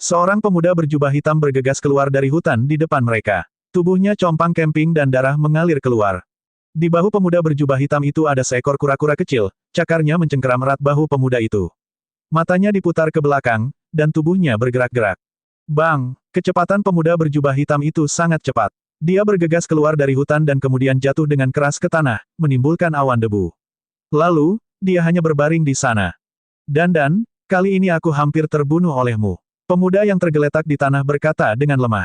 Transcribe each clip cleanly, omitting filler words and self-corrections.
Seorang pemuda berjubah hitam bergegas keluar dari hutan di depan mereka. Tubuhnya compang-camping dan darah mengalir keluar. Di bahu pemuda berjubah hitam itu ada seekor kura-kura kecil, cakarnya mencengkeram erat bahu pemuda itu. Matanya diputar ke belakang, dan tubuhnya bergerak-gerak. Bang! Kecepatan pemuda berjubah hitam itu sangat cepat. Dia bergegas keluar dari hutan dan kemudian jatuh dengan keras ke tanah, menimbulkan awan debu. Lalu, dia hanya berbaring di sana. Dandan, kali ini aku hampir terbunuh olehmu. Pemuda yang tergeletak di tanah berkata dengan lemah.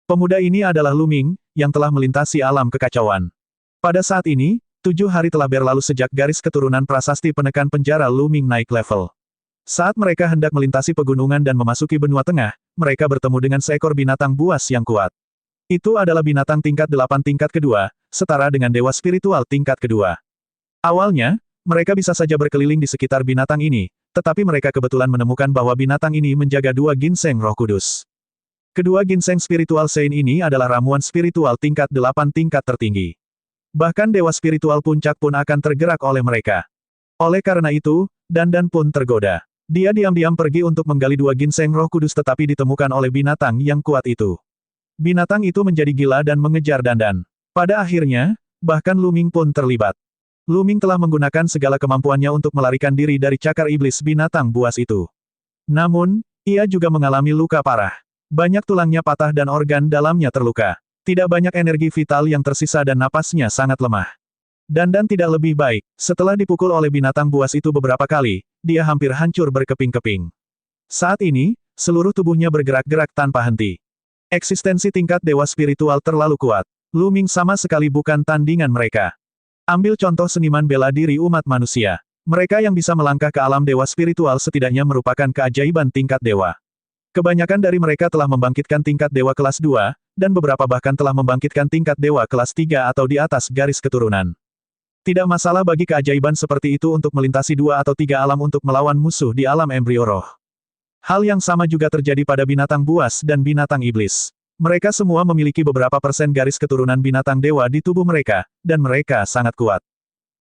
Pemuda ini adalah Lu Ming, yang telah melintasi alam kekacauan. Pada saat ini, 7 hari telah berlalu sejak garis keturunan prasasti penekan penjara Lu Ming naik level. Saat mereka hendak melintasi pegunungan dan memasuki benua tengah, mereka bertemu dengan seekor binatang buas yang kuat. Itu adalah binatang tingkat 8 tingkat kedua, setara dengan dewa spiritual tingkat kedua. Awalnya, mereka bisa saja berkeliling di sekitar binatang ini, tetapi mereka kebetulan menemukan bahwa binatang ini menjaga 2 ginseng roh kudus. Kedua ginseng spiritual Sein ini adalah ramuan spiritual tingkat 8 tingkat tertinggi. Bahkan dewa spiritual puncak pun akan tergerak oleh mereka. Oleh karena itu, Dandan pun tergoda. Dia diam-diam pergi untuk menggali 2 ginseng roh kudus tetapi ditemukan oleh binatang yang kuat itu. Binatang itu menjadi gila dan mengejar Dandan. Pada akhirnya, bahkan Lu Ming pun terlibat. Lu Ming telah menggunakan segala kemampuannya untuk melarikan diri dari cakar iblis binatang buas itu. Namun, ia juga mengalami luka parah. Banyak tulangnya patah dan organ dalamnya terluka. Tidak banyak energi vital yang tersisa dan napasnya sangat lemah. Dandan tidak lebih baik. Setelah dipukul oleh binatang buas itu beberapa kali, dia hampir hancur berkeping-keping. Saat ini, seluruh tubuhnya bergerak-gerak tanpa henti. Eksistensi tingkat dewa spiritual terlalu kuat. Lu Ming sama sekali bukan tandingan mereka. Ambil contoh seniman bela diri umat manusia. Mereka yang bisa melangkah ke alam dewa spiritual setidaknya merupakan keajaiban tingkat dewa. Kebanyakan dari mereka telah membangkitkan tingkat dewa kelas 2, dan beberapa bahkan telah membangkitkan tingkat dewa kelas 3 atau di atas garis keturunan. Tidak masalah bagi keajaiban seperti itu untuk melintasi 2 atau 3 alam untuk melawan musuh di alam embrio roh. Hal yang sama juga terjadi pada binatang buas dan binatang iblis. Mereka semua memiliki beberapa persen garis keturunan binatang dewa di tubuh mereka, dan mereka sangat kuat.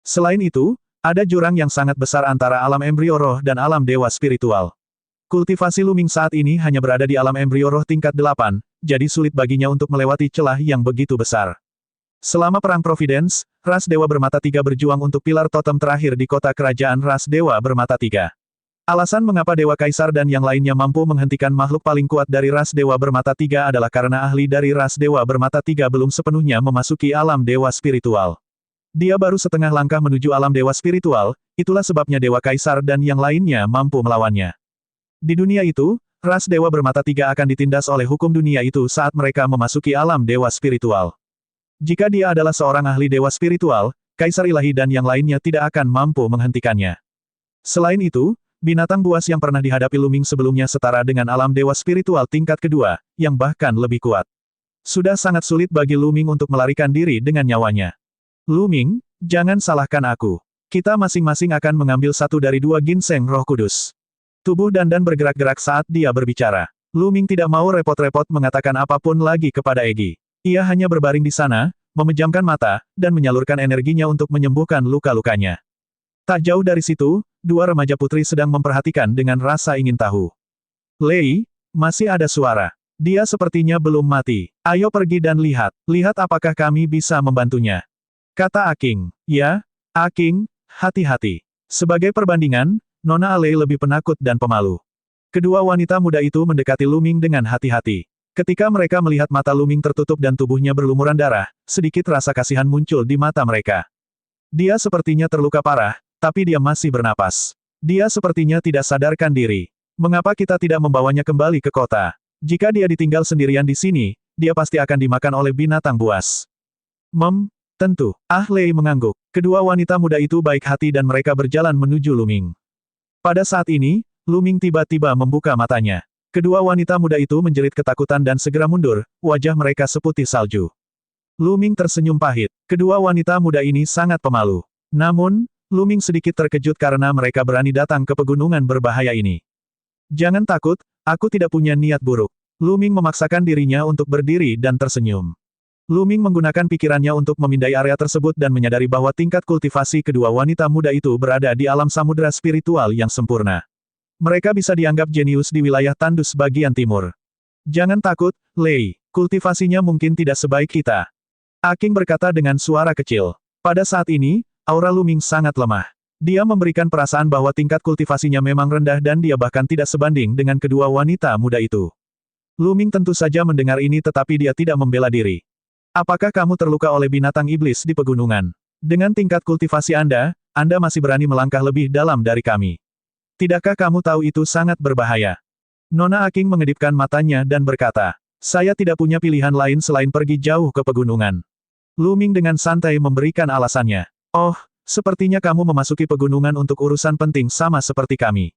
Selain itu, ada jurang yang sangat besar antara alam embrio roh dan alam dewa spiritual. Kultivasi Lu Ming saat ini hanya berada di alam embrio roh tingkat 8, jadi sulit baginya untuk melewati celah yang begitu besar. Selama Perang Providence, ras Dewa Bermata Tiga berjuang untuk pilar totem terakhir di kota kerajaan ras Dewa Bermata Tiga. Alasan mengapa Dewa Kaisar dan yang lainnya mampu menghentikan makhluk paling kuat dari ras Dewa Bermata Tiga adalah karena ahli dari ras Dewa Bermata Tiga belum sepenuhnya memasuki alam dewa spiritual. Dia baru setengah langkah menuju alam dewa spiritual, itulah sebabnya Dewa Kaisar dan yang lainnya mampu melawannya. Di dunia itu, ras Dewa Bermata Tiga akan ditindas oleh hukum dunia itu saat mereka memasuki alam dewa spiritual. Jika dia adalah seorang ahli dewa spiritual, Kaisar Ilahi dan yang lainnya tidak akan mampu menghentikannya. Selain itu, binatang buas yang pernah dihadapi Lu Ming sebelumnya setara dengan alam dewa spiritual tingkat kedua, yang bahkan lebih kuat. Sudah sangat sulit bagi Lu Ming untuk melarikan diri dengan nyawanya. Lu Ming, jangan salahkan aku. Kita masing-masing akan mengambil 1 dari 2 ginseng roh kudus. Tubuh Dandan bergerak-gerak saat dia berbicara. Lu Ming tidak mau repot-repot mengatakan apapun lagi kepada Egi. Ia hanya berbaring di sana, memejamkan mata, dan menyalurkan energinya untuk menyembuhkan luka-lukanya. Tak jauh dari situ, 2 remaja putri sedang memperhatikan dengan rasa ingin tahu. Lei, masih ada suara. Dia sepertinya belum mati. Ayo pergi dan lihat. Lihat apakah kami bisa membantunya. Kata Aking. Ya, Aking, hati-hati. Sebagai perbandingan, Nona Alei lebih penakut dan pemalu. Kedua wanita muda itu mendekati Lu Ming dengan hati-hati. Ketika mereka melihat mata Lu Ming tertutup dan tubuhnya berlumuran darah, sedikit rasa kasihan muncul di mata mereka. Dia sepertinya terluka parah, tapi dia masih bernapas. Dia sepertinya tidak sadarkan diri. Mengapa kita tidak membawanya kembali ke kota? Jika dia ditinggal sendirian di sini, dia pasti akan dimakan oleh binatang buas. Tentu. Ah Lei mengangguk. Kedua wanita muda itu baik hati dan mereka berjalan menuju Lu Ming. Pada saat ini, Lu Ming tiba-tiba membuka matanya. Kedua wanita muda itu menjerit ketakutan dan segera mundur, wajah mereka seputih salju. Lu Ming tersenyum pahit. Kedua wanita muda ini sangat pemalu. Namun, Lu Ming sedikit terkejut karena mereka berani datang ke pegunungan berbahaya ini. Jangan takut, aku tidak punya niat buruk. Lu Ming memaksakan dirinya untuk berdiri dan tersenyum. Lu Ming menggunakan pikirannya untuk memindai area tersebut dan menyadari bahwa tingkat kultivasi kedua wanita muda itu berada di alam samudera spiritual yang sempurna. Mereka bisa dianggap jenius di wilayah tandus bagian timur. Jangan takut, Lei. Kultivasinya mungkin tidak sebaik kita. Aking berkata dengan suara kecil. Pada saat ini, aura Lu Ming sangat lemah. Dia memberikan perasaan bahwa tingkat kultivasinya memang rendah dan dia bahkan tidak sebanding dengan kedua wanita muda itu. Lu Ming tentu saja mendengar ini tetapi dia tidak membela diri. Apakah kamu terluka oleh binatang iblis di pegunungan? Dengan tingkat kultivasi Anda masih berani melangkah lebih dalam dari kami. Tidakkah kamu tahu itu sangat berbahaya? Nona Aking mengedipkan matanya dan berkata, saya tidak punya pilihan lain selain pergi jauh ke pegunungan. Lu Ming dengan santai memberikan alasannya. Oh, sepertinya kamu memasuki pegunungan untuk urusan penting sama seperti kami.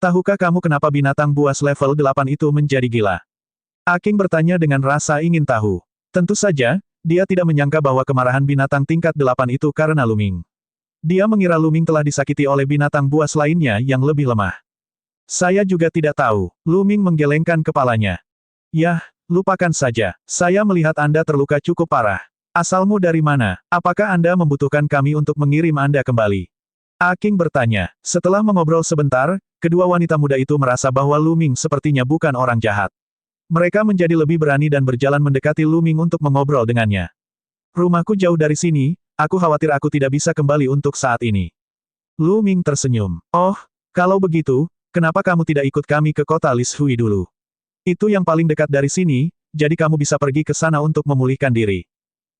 Tahukah kamu kenapa binatang buas level 8 itu menjadi gila? Aking bertanya dengan rasa ingin tahu. Tentu saja, dia tidak menyangka bahwa kemarahan binatang tingkat 8 itu karena Lu Ming. Dia mengira Lu Ming telah disakiti oleh binatang buas lainnya yang lebih lemah. Saya juga tidak tahu. Lu Ming menggelengkan kepalanya. Yah, lupakan saja. Saya melihat Anda terluka cukup parah. Asalmu dari mana? Apakah Anda membutuhkan kami untuk mengirim Anda kembali? Aking bertanya. Setelah mengobrol sebentar, kedua wanita muda itu merasa bahwa Lu Ming sepertinya bukan orang jahat. Mereka menjadi lebih berani dan berjalan mendekati Lu Ming untuk mengobrol dengannya. Rumahku jauh dari sini, aku khawatir aku tidak bisa kembali untuk saat ini. Lu Ming tersenyum. Oh, kalau begitu, kenapa kamu tidak ikut kami ke kota Lis Hui dulu? Itu yang paling dekat dari sini, jadi kamu bisa pergi ke sana untuk memulihkan diri.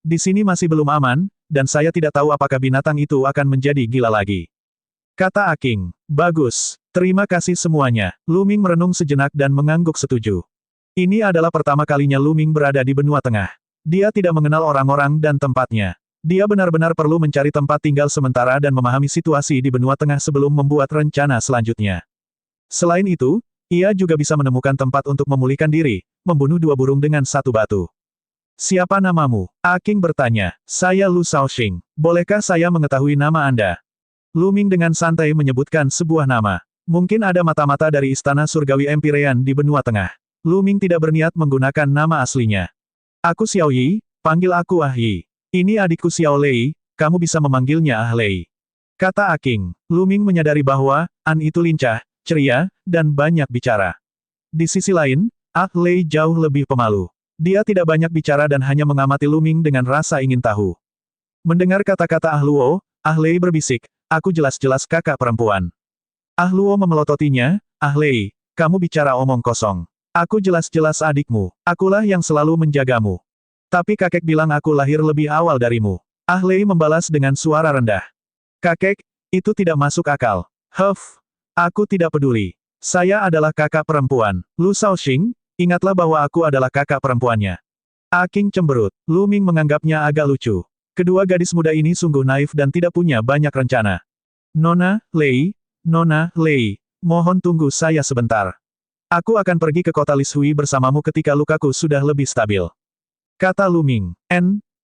Di sini masih belum aman, dan saya tidak tahu apakah binatang itu akan menjadi gila lagi. Kata Aking. Bagus. Terima kasih semuanya. Lu Ming merenung sejenak dan mengangguk setuju. Ini adalah pertama kalinya Lu Ming berada di benua tengah. Dia tidak mengenal orang-orang dan tempatnya. Dia benar-benar perlu mencari tempat tinggal sementara dan memahami situasi di benua tengah sebelum membuat rencana selanjutnya. Selain itu, ia juga bisa menemukan tempat untuk memulihkan diri, membunuh dua burung dengan satu batu. Siapa namamu? Aking bertanya. Saya Lu Shaoxing. Bolehkah saya mengetahui nama Anda? Lu Ming dengan santai menyebutkan sebuah nama. Mungkin ada mata-mata dari Istana Surgawi Empyrean di benua tengah. Lu Ming tidak berniat menggunakan nama aslinya. Aku Xiao Yi, panggil aku Ah Yi. Ini adikku Xiao Lei, kamu bisa memanggilnya Ah Lei. Kata Aking. Lu Ming menyadari bahwa An itu lincah, ceria, dan banyak bicara. Di sisi lain, Ah Lei jauh lebih pemalu. Dia tidak banyak bicara dan hanya mengamati Lu Ming dengan rasa ingin tahu. Mendengar kata-kata Ah Luo, Ah Lei berbisik, aku jelas-jelas kakak perempuan. Ah Luo memelototinya, Ah Lei, kamu bicara omong kosong. Aku jelas-jelas adikmu. Akulah yang selalu menjagamu. Tapi kakek bilang aku lahir lebih awal darimu. Ah Lei membalas dengan suara rendah. Kakek, itu tidak masuk akal. Aku tidak peduli. Saya adalah kakak perempuan. Lu Shaoxing, ingatlah bahwa aku adalah kakak perempuannya. Aking cemberut. Lu Ming menganggapnya agak lucu. Kedua gadis muda ini sungguh naif dan tidak punya banyak rencana. Nona Lei, mohon tunggu saya sebentar. Aku akan pergi ke kota Lis Hui bersamamu ketika lukaku sudah lebih stabil. Kata Lu Ming.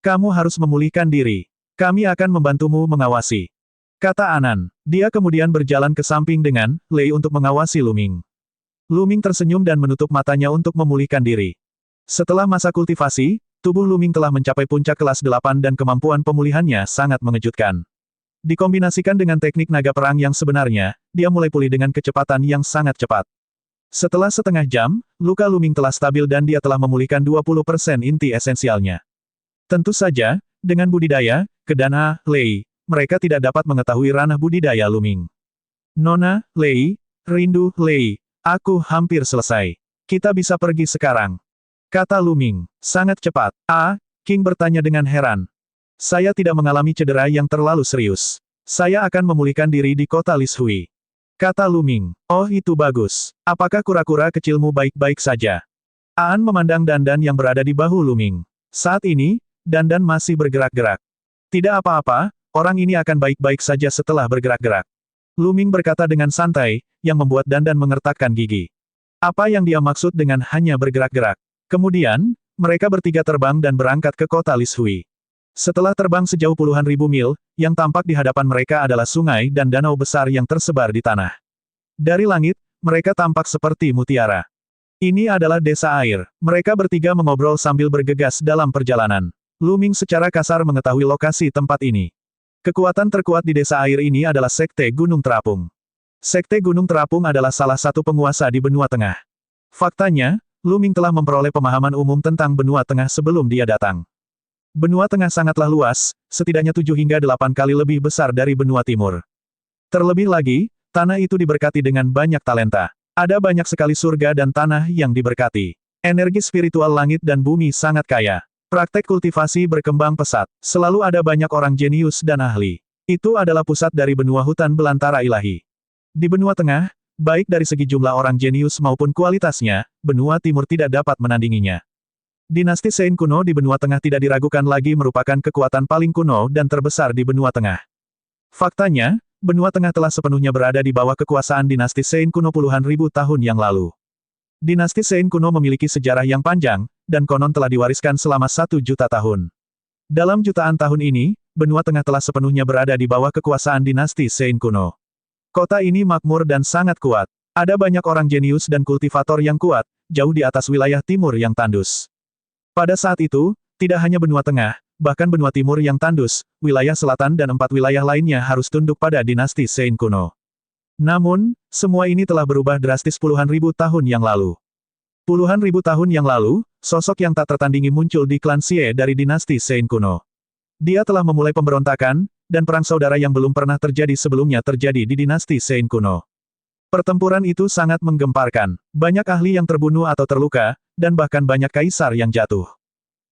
Kamu harus memulihkan diri. Kami akan membantumu mengawasi. Kata Anan. Dia kemudian berjalan ke samping dengan Lei untuk mengawasi Lu Ming. Lu Ming tersenyum dan menutup matanya untuk memulihkan diri. Setelah masa kultivasi, tubuh Lu Ming telah mencapai puncak kelas 8 dan kemampuan pemulihannya sangat mengejutkan. Dikombinasikan dengan teknik naga perang yang sebenarnya, dia mulai pulih dengan kecepatan yang sangat cepat. Setelah setengah jam, luka Lu Ming telah stabil dan dia telah memulihkan 20% inti esensialnya. Tentu saja, dengan budidaya, kedan Ah Lei, mereka tidak dapat mengetahui ranah budidaya Lu Ming. Nona Lei, rindu Lei, aku hampir selesai. Kita bisa pergi sekarang. Kata Lu Ming. Sangat cepat. King bertanya dengan heran. Saya tidak mengalami cedera yang terlalu serius. Saya akan memulihkan diri di kota Lis Hui. Kata Lu Ming. Oh itu bagus. Apakah kura-kura kecilmu baik-baik saja? Aan memandang Dandan yang berada di bahu Lu Ming. Saat ini, Dandan masih bergerak-gerak. Tidak apa-apa, orang ini akan baik-baik saja setelah bergerak-gerak. Lu Ming berkata dengan santai, yang membuat Dandan mengertakkan gigi. Apa yang dia maksud dengan hanya bergerak-gerak? Kemudian, mereka bertiga terbang dan berangkat ke kota Lis Hui. Setelah terbang sejauh puluhan ribu mil, yang tampak di hadapan mereka adalah sungai dan danau besar yang tersebar di tanah. Dari langit, mereka tampak seperti mutiara. Ini adalah desa air. Mereka bertiga mengobrol sambil bergegas dalam perjalanan. Lu Ming secara kasar mengetahui lokasi tempat ini. Kekuatan terkuat di desa air ini adalah Sekte Gunung Terapung. Sekte Gunung Terapung adalah salah satu penguasa di benua tengah. Faktanya, Lu Ming telah memperoleh pemahaman umum tentang benua tengah sebelum dia datang. Benua tengah sangatlah luas, setidaknya 7 hingga 8 kali lebih besar dari benua timur. Terlebih lagi, tanah itu diberkati dengan banyak talenta. Ada banyak sekali surga dan tanah yang diberkati. Energi spiritual langit dan bumi sangat kaya. Praktek kultivasi berkembang pesat. Selalu ada banyak orang jenius dan ahli. Itu adalah pusat dari benua hutan belantara ilahi. Di benua tengah, baik dari segi jumlah orang jenius maupun kualitasnya, benua timur tidak dapat menandinginya. Dinasti Sein kuno di benua tengah tidak diragukan lagi merupakan kekuatan paling kuno dan terbesar di benua tengah. Faktanya, benua tengah telah sepenuhnya berada di bawah kekuasaan dinasti Sein kuno puluhan ribu tahun yang lalu. Dinasti Sein kuno memiliki sejarah yang panjang, dan konon telah diwariskan selama 1 juta tahun. Dalam jutaan tahun ini, benua tengah telah sepenuhnya berada di bawah kekuasaan dinasti Sein kuno. Kota ini makmur dan sangat kuat. Ada banyak orang jenius dan kultivator yang kuat, jauh di atas wilayah timur yang tandus. Pada saat itu, tidak hanya benua tengah, bahkan benua timur yang tandus, wilayah selatan dan 4 wilayah lainnya harus tunduk pada dinasti Sein kuno. Namun, semua ini telah berubah drastis puluhan ribu tahun yang lalu. Puluhan ribu tahun yang lalu, sosok yang tak tertandingi muncul di klan Xie dari dinasti Sein kuno. Dia telah memulai pemberontakan, dan perang saudara yang belum pernah terjadi sebelumnya terjadi di dinasti Sein kuno. Pertempuran itu sangat menggemparkan. Banyak ahli yang terbunuh atau terluka, dan bahkan banyak kaisar yang jatuh.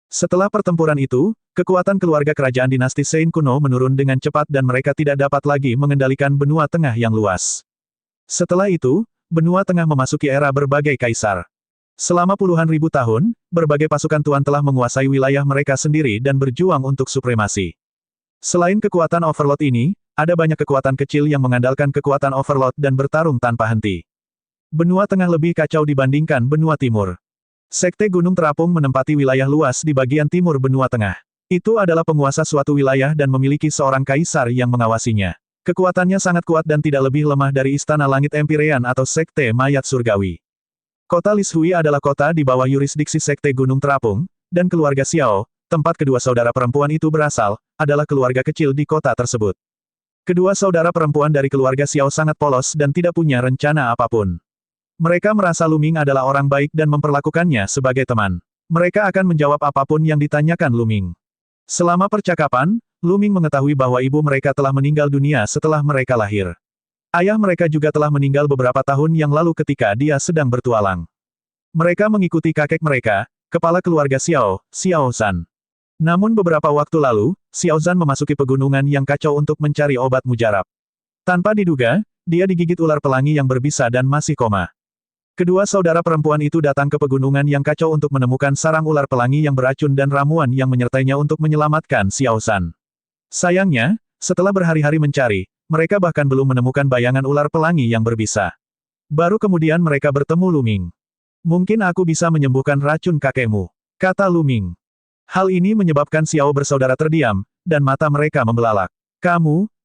Setelah pertempuran itu, kekuatan keluarga kerajaan dinasti Sein kuno menurun dengan cepat dan mereka tidak dapat lagi mengendalikan benua tengah yang luas. Setelah itu, benua tengah memasuki era berbagai kaisar. Selama puluhan ribu tahun, berbagai pasukan tuan telah menguasai wilayah mereka sendiri dan berjuang untuk supremasi. Selain kekuatan Overlord ini, ada banyak kekuatan kecil yang mengandalkan kekuatan Overlord dan bertarung tanpa henti. Benua tengah lebih kacau dibandingkan benua timur. Sekte Gunung Terapung menempati wilayah luas di bagian timur benua tengah. Itu adalah penguasa suatu wilayah dan memiliki seorang kaisar yang mengawasinya. Kekuatannya sangat kuat dan tidak lebih lemah dari Istana Langit Empyrean atau Sekte Mayat Surgawi. Kota Lishui adalah kota di bawah yurisdiksi Sekte Gunung Terapung, dan keluarga Xiao, tempat kedua saudara perempuan itu berasal, adalah keluarga kecil di kota tersebut. Kedua saudara perempuan dari keluarga Xiao sangat polos dan tidak punya rencana apapun. Mereka merasa Lu Ming adalah orang baik dan memperlakukannya sebagai teman. Mereka akan menjawab apapun yang ditanyakan Lu Ming. Selama percakapan, Lu Ming mengetahui bahwa ibu mereka telah meninggal dunia setelah mereka lahir. Ayah mereka juga telah meninggal beberapa tahun yang lalu ketika dia sedang bertualang. Mereka mengikuti kakek mereka, kepala keluarga Xiao, Xiao Zhan. Namun beberapa waktu lalu, Xiao Zhan memasuki pegunungan yang kacau untuk mencari obat mujarab. Tanpa diduga, dia digigit ular pelangi yang berbisa dan masih koma. Kedua saudara perempuan itu datang ke pegunungan yang kacau untuk menemukan sarang ular pelangi yang beracun dan ramuan yang menyertainya untuk menyelamatkan Xiao Zhan. Sayangnya, setelah berhari-hari mencari, mereka bahkan belum menemukan bayangan ular pelangi yang berbisa. Baru kemudian mereka bertemu Lu Ming. "Mungkin aku bisa menyembuhkan racun kakekmu," kata Lu Ming. Hal ini menyebabkan Xiao bersaudara terdiam, dan mata mereka membelalak.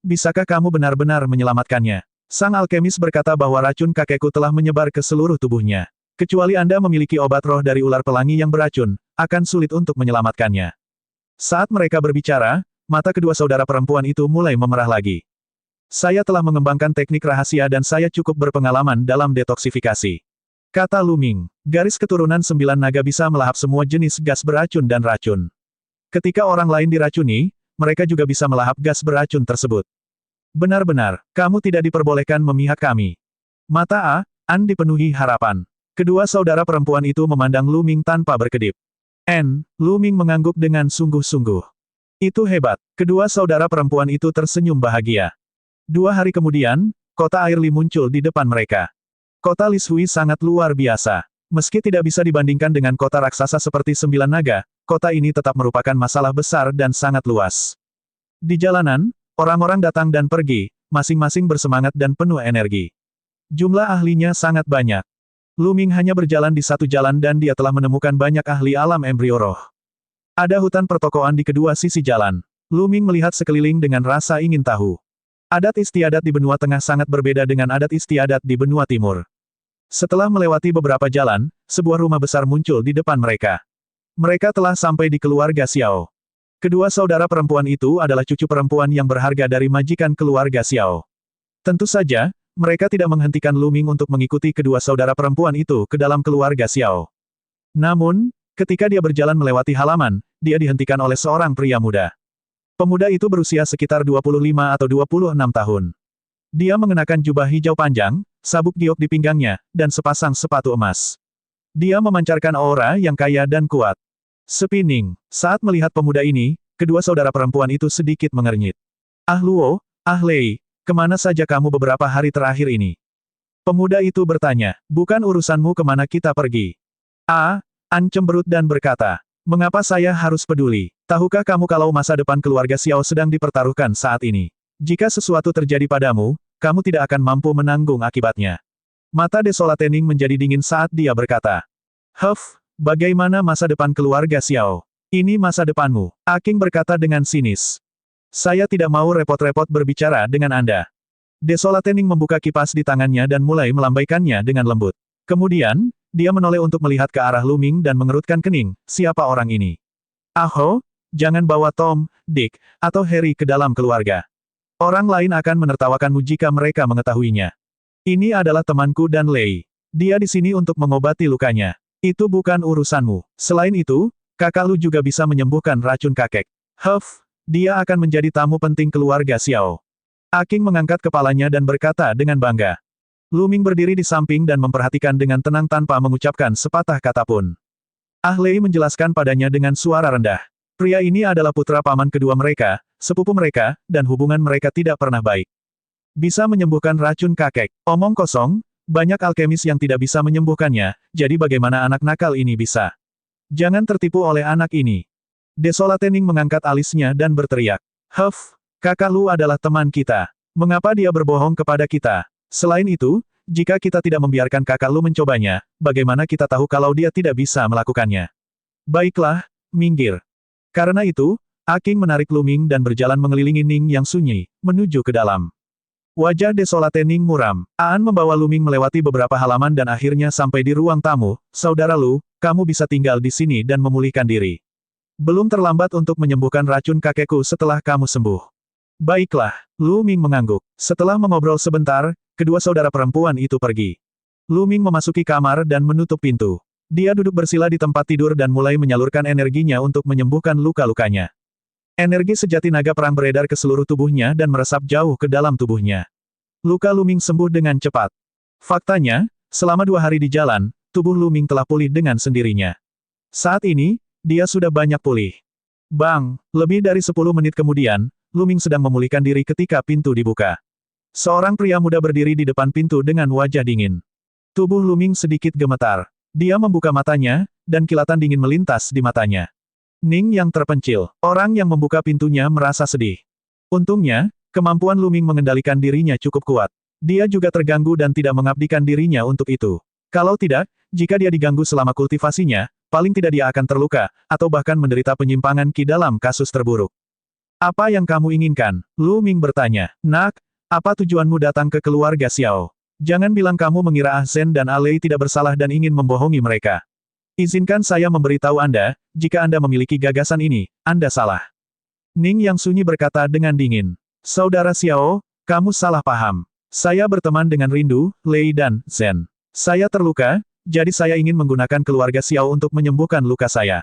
Bisakah kamu benar-benar menyelamatkannya?" Sang alkemis berkata bahwa racun kakekku telah menyebar ke seluruh tubuhnya. Kecuali Anda memiliki obat roh dari ular pelangi yang beracun, akan sulit untuk menyelamatkannya. Saat mereka berbicara, mata kedua saudara perempuan itu mulai memerah lagi. "Saya telah mengembangkan teknik rahasia dan saya cukup berpengalaman dalam detoksifikasi," kata Lu Ming. Garis keturunan 9 naga bisa melahap semua jenis gas beracun dan racun. Ketika orang lain diracuni, mereka juga bisa melahap gas beracun tersebut. "Benar-benar, kamu tidak diperbolehkan memihak kami." Mata An dipenuhi harapan. Kedua saudara perempuan itu memandang Lu Ming tanpa berkedip. Lu Ming mengangguk dengan sungguh-sungguh. "Itu hebat." Kedua saudara perempuan itu tersenyum bahagia. 2 hari kemudian, kota Air Li muncul di depan mereka. Kota Lishui sangat luar biasa. Meski tidak bisa dibandingkan dengan kota raksasa seperti 9 naga, kota ini tetap merupakan masalah besar dan sangat luas. Di jalanan, orang-orang datang dan pergi, masing-masing bersemangat dan penuh energi. Jumlah ahlinya sangat banyak. Lu Ming hanya berjalan di satu jalan dan dia telah menemukan banyak ahli alam embrio roh. Ada hutan pertokoan di kedua sisi jalan. Lu Ming melihat sekeliling dengan rasa ingin tahu. Adat istiadat di benua tengah sangat berbeda dengan adat istiadat di benua timur. Setelah melewati beberapa jalan, sebuah rumah besar muncul di depan mereka. Mereka telah sampai di keluarga Xiao. Kedua saudara perempuan itu adalah cucu perempuan yang berharga dari majikan keluarga Xiao. Tentu saja, mereka tidak menghentikan Lu Ming untuk mengikuti kedua saudara perempuan itu ke dalam keluarga Xiao. Namun, ketika dia berjalan melewati halaman, dia dihentikan oleh seorang pria muda. Pemuda itu berusia sekitar 25 atau 26 tahun. Dia mengenakan jubah hijau panjang, sabuk giok di pinggangnya, dan sepasang sepatu emas. Dia memancarkan aura yang kaya dan kuat. Sepining, saat melihat pemuda ini, kedua saudara perempuan itu sedikit mengernyit. Ah Luo, Ah Lei, kemana saja kamu beberapa hari terakhir ini? Pemuda itu bertanya, bukan urusanmu kemana kita pergi. An cemberut dan berkata, mengapa saya harus peduli? Tahukah kamu kalau masa depan keluarga Xiao sedang dipertaruhkan saat ini? Jika sesuatu terjadi padamu, kamu tidak akan mampu menanggung akibatnya. Mata Desolatening menjadi dingin saat dia berkata, bagaimana masa depan keluarga Xiao? Ini masa depanmu, Aking berkata dengan sinis. Saya tidak mau repot-repot berbicara dengan Anda. Desolatening membuka kipas di tangannya dan mulai melambaikannya dengan lembut. Kemudian, dia menoleh untuk melihat ke arah Lu Ming dan mengerutkan kening, siapa orang ini? Aho, jangan bawa Tom, Dick, atau Harry ke dalam keluarga. Orang lain akan menertawakanmu jika mereka mengetahuinya. Ini adalah temanku dan Lei. Dia di sini untuk mengobati lukanya. Itu bukan urusanmu. Selain itu, kakak Lu juga bisa menyembuhkan racun kakek. Dia akan menjadi tamu penting keluarga Xiao. Aking mengangkat kepalanya dan berkata dengan bangga. Lu Ming berdiri di samping dan memperhatikan dengan tenang tanpa mengucapkan sepatah kata pun. Ah Lei menjelaskan padanya dengan suara rendah. Pria ini adalah putra paman kedua mereka, sepupu mereka, dan hubungan mereka tidak pernah baik. Bisa menyembuhkan racun kakek. Omong kosong, banyak alkemis yang tidak bisa menyembuhkannya, jadi bagaimana anak nakal ini bisa? Jangan tertipu oleh anak ini. Desolatening mengangkat alisnya dan berteriak. Kakak Lu adalah teman kita. Mengapa dia berbohong kepada kita? Selain itu, jika kita tidak membiarkan kakak Lu mencobanya, bagaimana kita tahu kalau dia tidak bisa melakukannya? Baiklah, minggir. Karena itu, Aking menarik Lu Ming dan berjalan mengelilingi Ning yang sunyi, menuju ke dalam. Wajah Desolatening muram. Aan membawa Lu Ming melewati beberapa halaman dan akhirnya sampai di ruang tamu. Saudara Lu, kamu bisa tinggal di sini dan memulihkan diri. Belum terlambat untuk menyembuhkan racun kakekku setelah kamu sembuh. Baiklah, Lu Ming mengangguk. Setelah mengobrol sebentar, kedua saudara perempuan itu pergi. Lu Ming memasuki kamar dan menutup pintu. Dia duduk bersila di tempat tidur dan mulai menyalurkan energinya untuk menyembuhkan luka-lukanya. Energi sejati naga perang beredar ke seluruh tubuhnya dan meresap jauh ke dalam tubuhnya. Luka Lu Ming sembuh dengan cepat. Faktanya, selama 2 hari di jalan, tubuh Lu Ming telah pulih dengan sendirinya. Saat ini, dia sudah banyak pulih. Bang, lebih dari 10 menit kemudian, Lu Ming sedang memulihkan diri ketika pintu dibuka. Seorang pria muda berdiri di depan pintu dengan wajah dingin. Tubuh Lu Ming sedikit gemetar. Dia membuka matanya, dan kilatan dingin melintas di matanya. Ning yang terpencil. Orang yang membuka pintunya merasa sedih. Untungnya, kemampuan Lu Ming mengendalikan dirinya cukup kuat. Dia juga terganggu dan tidak mengabdikan dirinya untuk itu. Kalau tidak, jika dia diganggu selama kultivasinya, paling tidak dia akan terluka, atau bahkan menderita penyimpangan ki dalam kasus terburuk. Apa yang kamu inginkan? Lu Ming bertanya. Nak, apa tujuanmu datang ke keluarga Xiao? Jangan bilang kamu mengira Ah Zhen dan Ah Lei tidak bersalah dan ingin membohongi mereka. Izinkan saya memberitahu Anda, jika Anda memiliki gagasan ini, Anda salah. Ning yang sunyi berkata dengan dingin. Saudara Xiao, kamu salah paham. Saya berteman dengan Rindu, Lei dan Zhen. Saya terluka, jadi saya ingin menggunakan keluarga Xiao untuk menyembuhkan luka saya.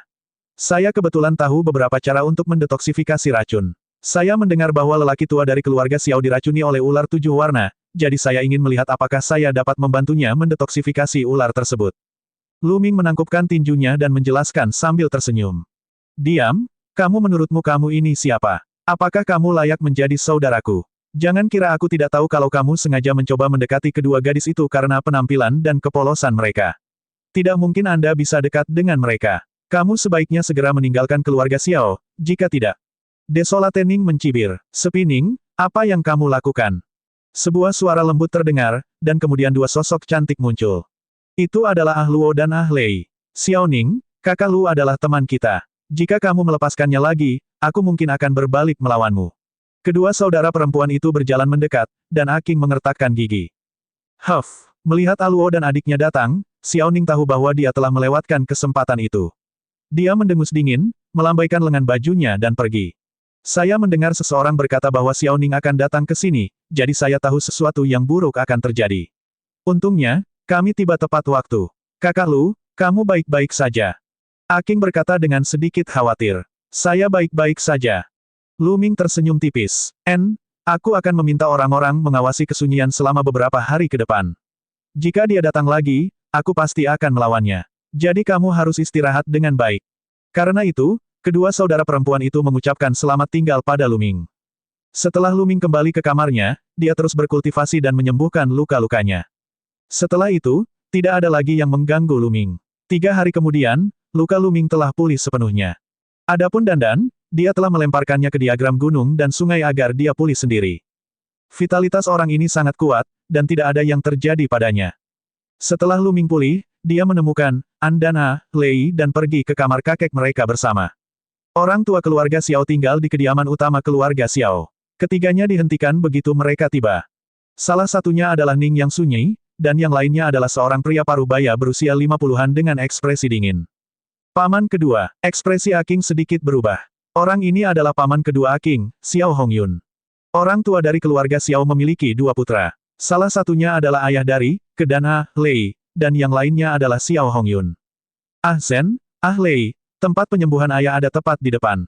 Saya kebetulan tahu beberapa cara untuk mendetoksifikasi racun. Saya mendengar bahwa lelaki tua dari keluarga Xiao diracuni oleh ular 7 warna, jadi saya ingin melihat apakah saya dapat membantunya mendetoksifikasi ular tersebut. Lu Ming menangkupkan tinjunya dan menjelaskan sambil tersenyum. Diam, menurutmu kamu ini siapa? Apakah kamu layak menjadi saudaraku? Jangan kira aku tidak tahu kalau kamu sengaja mencoba mendekati kedua gadis itu karena penampilan dan kepolosan mereka. Tidak mungkin Anda bisa dekat dengan mereka. Kamu sebaiknya segera meninggalkan keluarga Xiao, jika tidak. Desolatening mencibir. Sepining, apa yang kamu lakukan? Sebuah suara lembut terdengar, dan kemudian 2 sosok cantik muncul. Itu adalah Ah Luo dan Ah Lei. Xiaoning, kakak Lu adalah teman kita. Jika kamu melepaskannya lagi, aku mungkin akan berbalik melawanmu. Kedua saudara perempuan itu berjalan mendekat, dan Aking mengertakkan gigi. Melihat Ah Luo dan adiknya datang, Xiaoning tahu bahwa dia telah melewatkan kesempatan itu. Dia mendengus dingin, melambaikan lengan bajunya dan pergi. Saya mendengar seseorang berkata bahwa Xiao Ning akan datang ke sini, jadi saya tahu sesuatu yang buruk akan terjadi. Untungnya, kami tiba tepat waktu. Kakak Lu, kamu baik-baik saja. Aking berkata dengan sedikit khawatir. Saya baik-baik saja. Lu Ming tersenyum tipis. Aku akan meminta orang-orang mengawasi kesunyian selama beberapa hari ke depan. Jika dia datang lagi, aku pasti akan melawannya. Jadi kamu harus istirahat dengan baik. Karena itu, kedua saudara perempuan itu mengucapkan selamat tinggal pada Lu Ming. Setelah Lu Ming kembali ke kamarnya, dia terus berkultivasi dan menyembuhkan luka-lukanya. Setelah itu, tidak ada lagi yang mengganggu Lu Ming. 3 hari kemudian, luka Lu Ming telah pulih sepenuhnya. Adapun Dandan, dia telah melemparkannya ke diagram gunung dan sungai agar dia pulih sendiri. Vitalitas orang ini sangat kuat, dan tidak ada yang terjadi padanya. Setelah Lu Ming pulih, dia menemukan An dan Lei dan pergi ke kamar kakek mereka bersama. Orang tua keluarga Xiao tinggal di kediaman utama keluarga Xiao. Ketiganya dihentikan begitu mereka tiba. Salah satunya adalah Ning yang sunyi, dan yang lainnya adalah seorang pria parubaya berusia 50-an dengan ekspresi dingin. Paman kedua, ekspresi Aking sedikit berubah. Orang ini adalah paman kedua Aking, Xiao Hongyun. Orang tua dari keluarga Xiao memiliki 2 putra. Salah satunya adalah ayah dari Kedana, Lei, dan yang lainnya adalah Xiao Hongyun. Zhen, Lei, tempat penyembuhan ayah ada tepat di depan.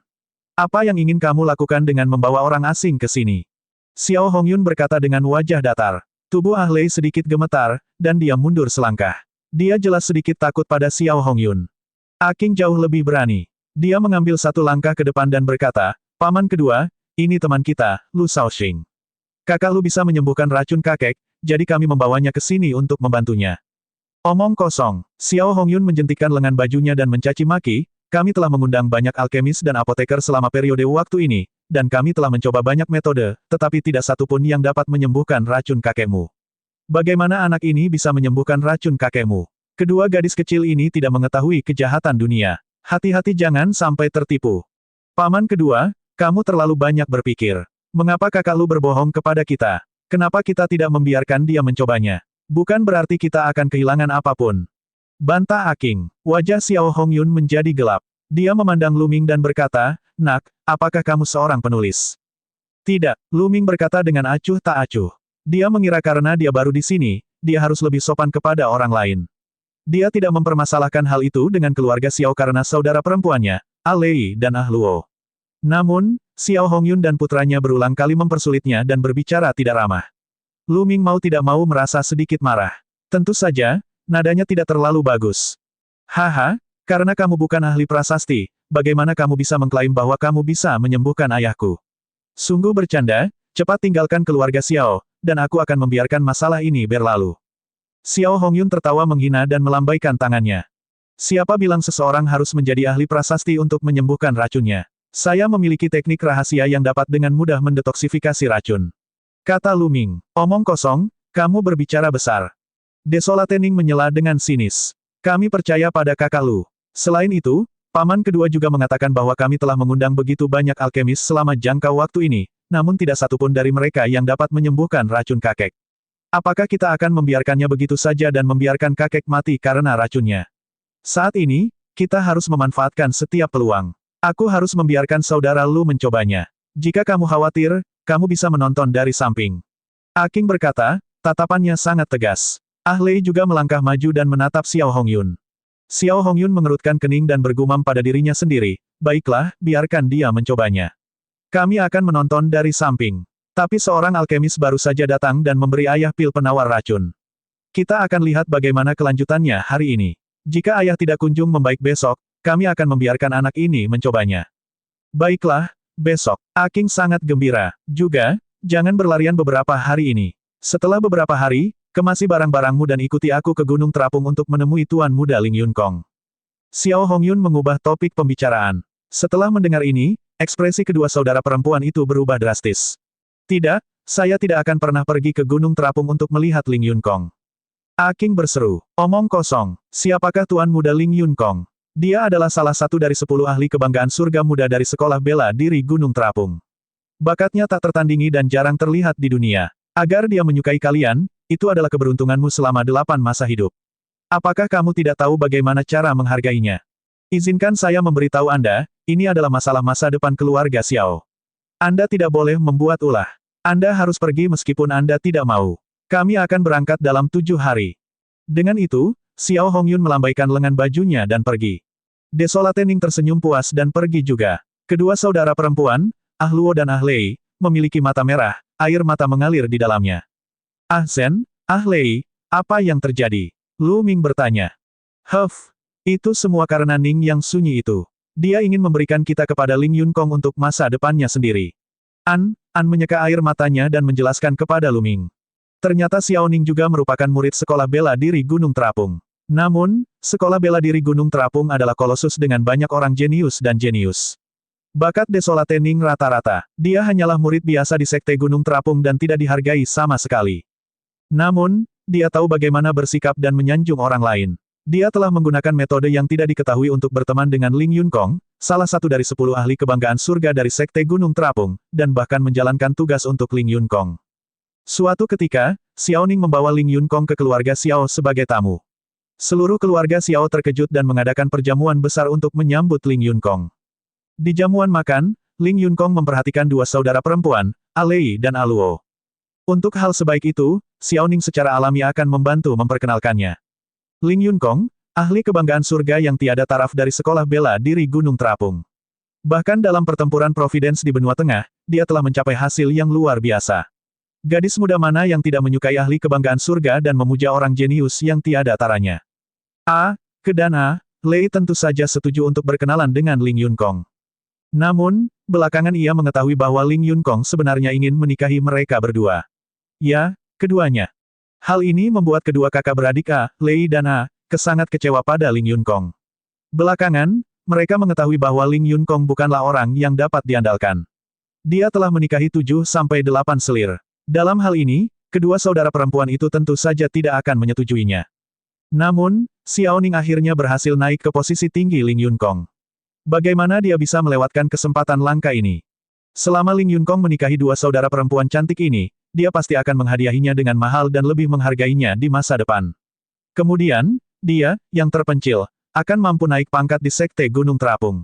Apa yang ingin kamu lakukan dengan membawa orang asing ke sini? Xiao Hongyun berkata dengan wajah datar. Tubuh Lei sedikit gemetar, dan dia mundur selangkah. Dia jelas sedikit takut pada Xiao Hongyun. Aking jauh lebih berani. Dia mengambil 1 langkah ke depan dan berkata, Paman kedua, ini teman kita, Lu Shaoxing. Kakak Lu bisa menyembuhkan racun kakek, jadi kami membawanya ke sini untuk membantunya. Omong kosong. Xiao Hongyun menjentikkan lengan bajunya dan mencaci maki, kami telah mengundang banyak alkemis dan apoteker selama periode waktu ini, dan kami telah mencoba banyak metode, tetapi tidak satu pun yang dapat menyembuhkan racun kakekmu. Bagaimana anak ini bisa menyembuhkan racun kakekmu? Kedua gadis kecil ini tidak mengetahui kejahatan dunia. Hati-hati jangan sampai tertipu. Paman kedua, kamu terlalu banyak berpikir. Mengapa kakak Lu berbohong kepada kita? Kenapa kita tidak membiarkan dia mencobanya? Bukan berarti kita akan kehilangan apapun. Bantah Aking. Wajah Xiao Hongyun menjadi gelap. Dia memandang Lu Ming dan berkata, Nak, apakah kamu seorang penulis? Tidak, Lu Ming berkata dengan acuh tak acuh. Dia mengira karena dia baru di sini, dia harus lebih sopan kepada orang lain. Dia tidak mempermasalahkan hal itu dengan keluarga Xiao karena saudara perempuannya, Lei dan Luo. Namun, Xiao Hongyun dan putranya berulang kali mempersulitnya dan berbicara tidak ramah. Lu Ming mau tidak mau merasa sedikit marah. Tentu saja, nadanya tidak terlalu bagus. Haha, karena kamu bukan ahli prasasti, bagaimana kamu bisa mengklaim bahwa kamu bisa menyembuhkan ayahku? Sungguh bercanda, cepat tinggalkan keluarga Xiao, dan aku akan membiarkan masalah ini berlalu. Xiao Hongyun tertawa menghina dan melambaikan tangannya. Siapa bilang seseorang harus menjadi ahli prasasti untuk menyembuhkan racunnya? Saya memiliki teknik rahasia yang dapat dengan mudah mendetoksifikasi racun. Kata Lu Ming. Omong kosong, kamu berbicara besar. Desolate Ning menyela dengan sinis. Kami percaya pada kakak Lu. Selain itu, paman kedua juga mengatakan bahwa kami telah mengundang begitu banyak alkemis selama jangka waktu ini, namun tidak satupun dari mereka yang dapat menyembuhkan racun kakek. Apakah kita akan membiarkannya begitu saja dan membiarkan kakek mati karena racunnya? Saat ini, kita harus memanfaatkan setiap peluang. Aku harus membiarkan saudara Lu mencobanya. Jika kamu khawatir, kamu bisa menonton dari samping. Aking berkata, tatapannya sangat tegas. Lei juga melangkah maju dan menatap Xiao Hongyun. Xiao Hongyun mengerutkan kening dan bergumam pada dirinya sendiri, baiklah, biarkan dia mencobanya. Kami akan menonton dari samping. Tapi seorang alkemis baru saja datang dan memberi ayah pil penawar racun. Kita akan lihat bagaimana kelanjutannya hari ini. Jika ayah tidak kunjung membaik besok, kami akan membiarkan anak ini mencobanya. Baiklah, besok. Aking sangat gembira. Juga, jangan berlarian beberapa hari ini. Setelah beberapa hari, kemasi barang-barangmu dan ikuti aku ke Gunung Terapung untuk menemui Tuan Muda Ling Yunkong. Xiao Hongyun mengubah topik pembicaraan. Setelah mendengar ini, ekspresi kedua saudara perempuan itu berubah drastis. Tidak, saya tidak akan pernah pergi ke Gunung Terapung untuk melihat Ling Yunkong. Aking berseru. Omong kosong. Siapakah Tuan Muda Ling Yunkong? Dia adalah salah satu dari 10 ahli kebanggaan surga muda dari sekolah bela diri Gunung Terapung. Bakatnya tak tertandingi dan jarang terlihat di dunia. Agar dia menyukai kalian, itu adalah keberuntunganmu selama 8 masa hidup. Apakah kamu tidak tahu bagaimana cara menghargainya? Izinkan saya memberitahu Anda, ini adalah masalah masa depan keluarga Xiao. Anda tidak boleh membuat ulah. Anda harus pergi meskipun Anda tidak mau. Kami akan berangkat dalam 7 hari. Dengan itu, Xiao Hongyun melambaikan lengan bajunya dan pergi. Desolatening tersenyum puas dan pergi juga. Kedua saudara perempuan, Ah Luo dan Ah Lei, memiliki mata merah, air mata mengalir di dalamnya. Ah Zhen, Ah Lei, apa yang terjadi? Lu Ming bertanya. Huff, itu semua karena Ning yang sunyi itu. Dia ingin memberikan kita kepada Ling Yunkong untuk masa depannya sendiri. An menyeka air matanya dan menjelaskan kepada Lu Ming. Ternyata Xiao Ning juga merupakan murid sekolah bela diri Gunung Terapung. Namun, sekolah bela diri Gunung Terapung adalah kolosus dengan banyak orang jenius dan jenius. Bakat Desolatening rata-rata. Dia hanyalah murid biasa di Sekte Gunung Terapung dan tidak dihargai sama sekali. Namun, dia tahu bagaimana bersikap dan menyanjung orang lain. Dia telah menggunakan metode yang tidak diketahui untuk berteman dengan Ling Yunkong, salah satu dari 10 ahli kebanggaan surga dari Sekte Gunung Terapung, dan bahkan menjalankan tugas untuk Ling Yunkong. Suatu ketika, Xiao Ning membawa Ling Yunkong ke keluarga Xiao sebagai tamu. Seluruh keluarga Xiao terkejut dan mengadakan perjamuan besar untuk menyambut Ling Yunkong. Di jamuan makan, Ling Yunkong memperhatikan dua saudara perempuan, Ah Lei dan Ah Luo. Untuk hal sebaik itu, Xiao Ning secara alami akan membantu memperkenalkannya. Ling Yunkong, ahli kebanggaan surga yang tiada taraf dari sekolah bela diri Gunung Terapung. Bahkan dalam pertempuran Providence di benua tengah, dia telah mencapai hasil yang luar biasa. Gadis muda mana yang tidak menyukai ahli kebanggaan surga dan memuja orang jenius yang tiada taranya. Lei tentu saja setuju untuk berkenalan dengan Ling Yunkong. Namun, belakangan ia mengetahui bahwa Ling Yunkong sebenarnya ingin menikahi mereka berdua. Ya, keduanya. Hal ini membuat kedua kakak beradik Lei dan sangat kecewa pada Ling Yunkong. Belakangan, mereka mengetahui bahwa Ling Yunkong bukanlah orang yang dapat diandalkan. Dia telah menikahi 7-8 selir. Dalam hal ini, kedua saudara perempuan itu tentu saja tidak akan menyetujuinya. Namun, Xiao Ning akhirnya berhasil naik ke posisi tinggi Ling Yunkong. Bagaimana dia bisa melewatkan kesempatan langka ini? Selama Ling Yunkong menikahi dua saudara perempuan cantik ini, dia pasti akan menghadiahinya dengan mahal dan lebih menghargainya di masa depan. Kemudian, dia, yang terpencil, akan mampu naik pangkat di Sekte Gunung Terapung.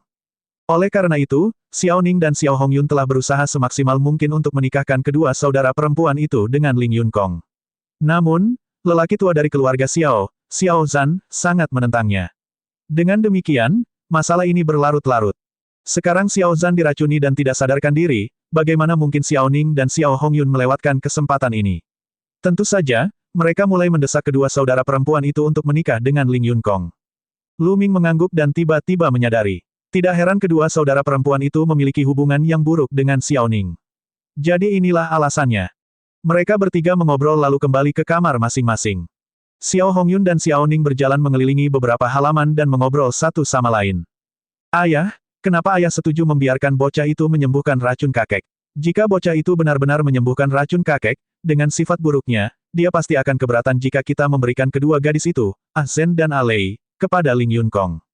Oleh karena itu, Xiao Ning dan Xiao Hongyun telah berusaha semaksimal mungkin untuk menikahkan kedua saudara perempuan itu dengan Ling Yunkong. Namun, lelaki tua dari keluarga Xiao Zhan, sangat menentangnya. Dengan demikian, masalah ini berlarut-larut. Sekarang Xiao Zhan diracuni dan tidak sadarkan diri, bagaimana mungkin Xiao Ning dan Xiao Hongyun melewatkan kesempatan ini. Tentu saja, mereka mulai mendesak kedua saudara perempuan itu untuk menikah dengan Ling Yunkong. Lu Ming mengangguk dan tiba-tiba menyadari. Tidak heran kedua saudara perempuan itu memiliki hubungan yang buruk dengan Xiao Ning. Jadi inilah alasannya. Mereka bertiga mengobrol lalu kembali ke kamar masing-masing. Xiao Hongyun dan Xiao Ning berjalan mengelilingi beberapa halaman dan mengobrol satu sama lain. Ayah, kenapa ayah setuju membiarkan bocah itu menyembuhkan racun kakek? Jika bocah itu benar-benar menyembuhkan racun kakek, dengan sifat buruknya, dia pasti akan keberatan jika kita memberikan kedua gadis itu, Ah Zhen dan Ah Lei, kepada Ling Yunkong.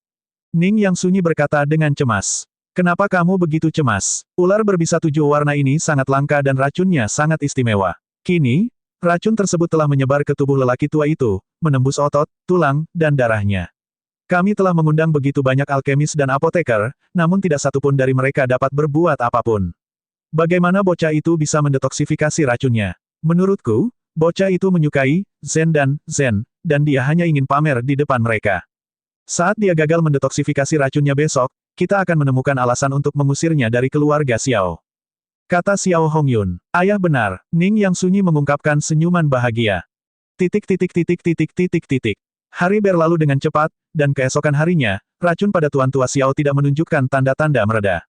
Ning yang sunyi berkata dengan cemas. Kenapa kamu begitu cemas? Ular berbisa 7 warna ini sangat langka dan racunnya sangat istimewa. Kini, racun tersebut telah menyebar ke tubuh lelaki tua itu, menembus otot, tulang, dan darahnya. Kami telah mengundang begitu banyak alkemis dan apoteker, namun tidak satupun dari mereka dapat berbuat apapun. Bagaimana bocah itu bisa mendetoksifikasi racunnya? Menurutku, bocah itu menyukai Zen, dan dia hanya ingin pamer di depan mereka. Saat dia gagal mendetoksifikasi racunnya besok, kita akan menemukan alasan untuk mengusirnya dari keluarga Xiao. Kata Xiao Hongyun. Ayah benar, Ning yang sunyi mengungkapkan senyuman bahagia. Hari berlalu dengan cepat, dan keesokan harinya, racun pada Tuan Tua Xiao tidak menunjukkan tanda-tanda mereda.